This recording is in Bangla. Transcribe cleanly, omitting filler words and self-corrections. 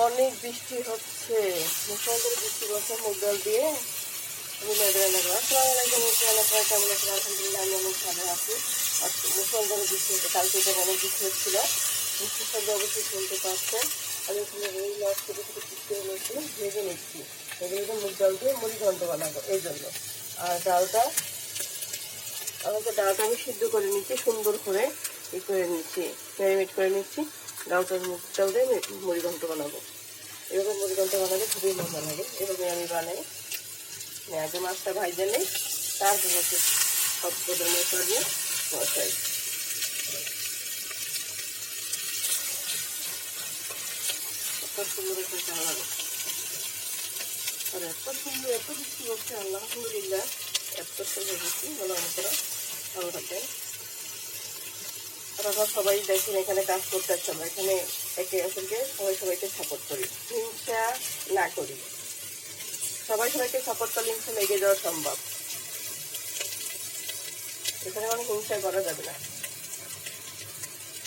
অনেক বৃষ্টি হচ্ছে, মুসলধারে বৃষ্টি হচ্ছে। মুগ ডাল দিয়ে আমি মেয়েদের রান্না করি। আসসালামু আলাইকুম এলাকায় কেমন আছেন? আলহামদুলিল্লাহ আমি অনেক ভালো আছি। মুসলধারে বৃষ্টি হচ্ছে, কালকে তো অনেক বৃষ্টি হচ্ছিল, বৃষ্টির সঙ্গে অবশ্যই শুনতে পাচ্ছেন। আমি এখানে রুই মাছ ছোটো ছোটো পিস করে নিচ্ছি, ভেজে নিচ্ছি। ভেজে মুগ ডাল দিয়ে মুড়ি ঘন্ট বানাবো এই জন্য। আর ডালটা আমি সিদ্ধ করে নিচ্ছি, সুন্দর করে করে নিচ্ছি, ম্যারিনেট করে নিচ্ছি। মুগ ডাল দিয়ে মুড়ি ঘন্ট বানাবো। এভাবে মুড়ি ঘন্ট বানালে খুবই মজা লাগে। এভাবে আমি বানাই। আগে মাছটা ভাজে নেই, তারপর হচ্ছে সব পদের মশলা দিয়ে বসাই। এত সুন্দর একটা ভালো, আর এত সুন্দর, এত বৃষ্টি হচ্ছে আলহামদুলিল্লাহ। এত সুন্দর বৃষ্টি, ভালো করা ভালো থাকবেন। আমরা সবাই দেখুন এখানে কাজ করতে আসছে, আমরা এখানে একে অপরকে সবাইকে সাপোর্ট করি, হিংসা না করি। সবাইকে সাপোর্ট করলে হিংসা লেগে যাওয়া সম্ভব। এখানে অনেক হিংসা করা যাবে না।